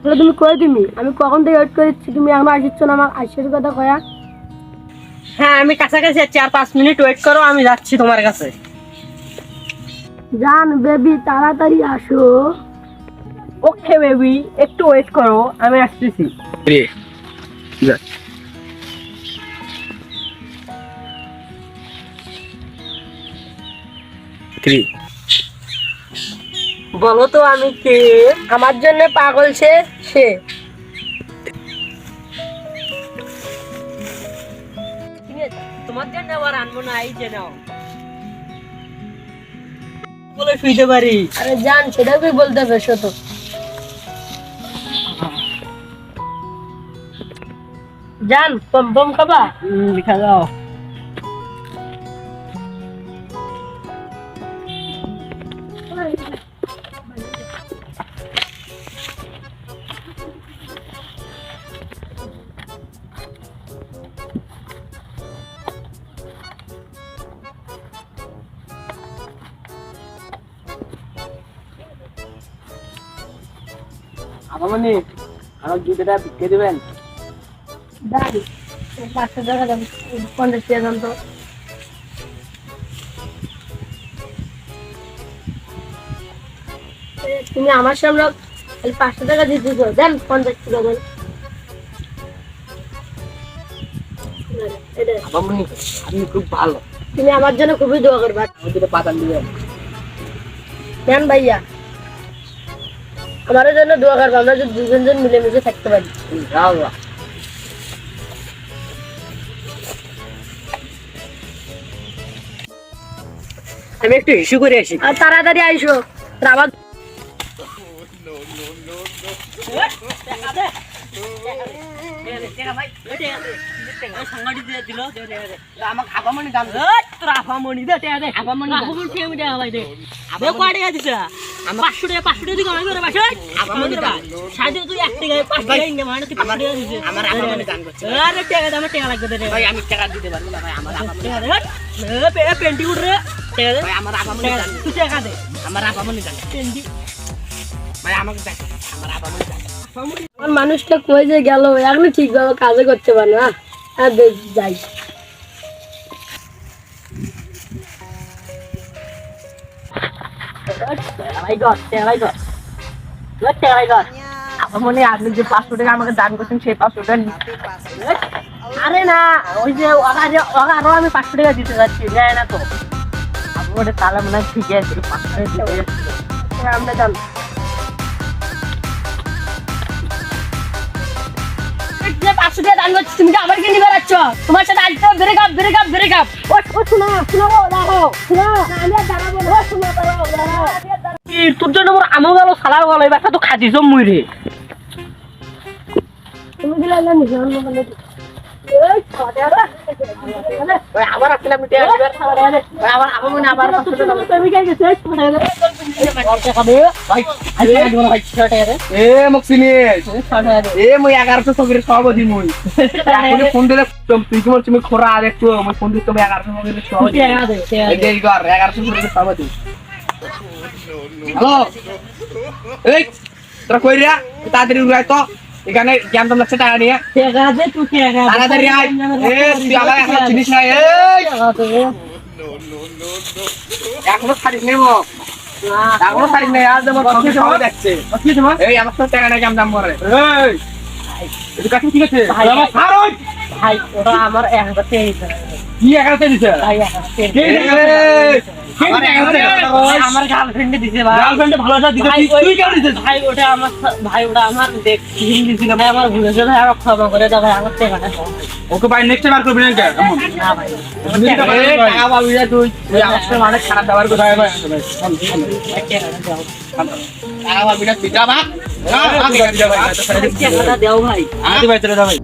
তাহলে তুমি কই তুমি আমি কখন থেকে ওয়েট করছি তুমি এখনো আসিচ্ছ না আমার আইসের কথা কয়া হ্যাঁ আমি কাছাকাছি 4-5 মিনিট ওয়েট করো আমি যাচ্ছি তোমার কাছে জান বেবি তাড়াতাড়ি আসো ওকে বেবি একটু ওয়েট করো আমি আসতেছি বলো তো আমি কে আমার জন্য পাগল সে তোমার জন্য আবার আনবো না এই যে নাও বলে শুইতে পারি আরে জান সেটাও কি বলতে হবে তো জান পম খাবা লিখা দাও আমামনি আমার জুতোটা বিক্রি দেবেন জান 500 টাকা দাম 50 টাকা দাম তো তুমি আমার সামনে 500 টাকা দিয়ে দিছো দেন 50 টাকা দেন আমামনি আপনি খুব ভালো তুমি আমার জন্য খুবই দোয়া করবা দুটো পাতান দিবেন দেন ভাইয়া আমার জন্য দোয়া করবা আমরা যদি দুজন মিলেমিশে থাকতে পারি ইনশাআল্লাহ আমি একটু ইস্যু করে আসি আর তাড়াতাড়ি আইসো রাবাত মানুষটা কই যে গেল এখনো ঠিকভাবে কাজে করতে পারে না আর যাই মনে আপনি যে 500 টাকা আমাকে দান করছেন সেই 500 টাকা আরে না ওই যে আরো আমি 500 টাকা দিতে যাচ্ছি নেয় না তো আপনি ওটা তাহলে মনে হয় ঠিক আছে 500 টাকা দিতে যাচ্ছি আমরা জান তুমি আবার কি নিবে যাচ্ছ তোমার সাথে আজকে ব্রেকআপ ও শোনো দাঁড়াও আমি আর দাঁড়াবো না শোনো দাঁড়াও তোর জন্য মোর আমো গেল সালার গেল এবার তো খাদি জম মুই রে তুমি দিলা না নিজে অন্য এই ছড়া ওই আবার আসলে আমি টেয়া দিবার ওই আবার আমো মনে আবার তুমি কে গেছে ছড়া ভাই আজকে দিব না ভাই ছটা রে এ মক্সিনি এ মই 1100 সগরে সব দি মই আপনি ফোন দিলে তুই তুমি খরা আর একটু মই ফোন দিতে তুমি 1100 সগরে সব দি এই কর 1100 সগরে সব দি হ্যালো এই তোরা কই রে তাড়াতাড়ি উড়াই তো এখানে জ্ঞান তো লাগছে টাকা নিয়ে টাকা দে তুই টাকা তাড়াতাড়ি আয় এ তুই আবার এখন জিনিস নাই এই এখনো ছাড়িস নেব এখনো ছাড়িস নাই আজ আমার কফি খাওয়া যাচ্ছে কফি তোমার এই আমার তো টাকা নাই কেমন দাম করে এই এটা কাছে ঠিক আছে আমার ছাড় ওই ভাই ওটা আমার 1000 টাকা কি 1000 দিছে ভাই আমার গার্লফ্রেন্ডে দিছে ভাই গার্লফ্রেন্ড ভালোটা দিতে তুই কেন দিছিস ভাই ওটা আমার দেখ হিন্দি ছিল ভাই আমার ভুলে গেছে আর ক্ষমা করে দাও ভাই আমার টাকাটা ওকে ভাই নেক্সট বার করবি না কেমন না ভাই টাকা পাবি না তুই আমার সাথে মানে খারাপ ব্যবহার করতে হয় ভাই টাকা পাবি না তুই যা ভাই টাকাটা দাও ভাই আদি ভাই চলে যা ভাই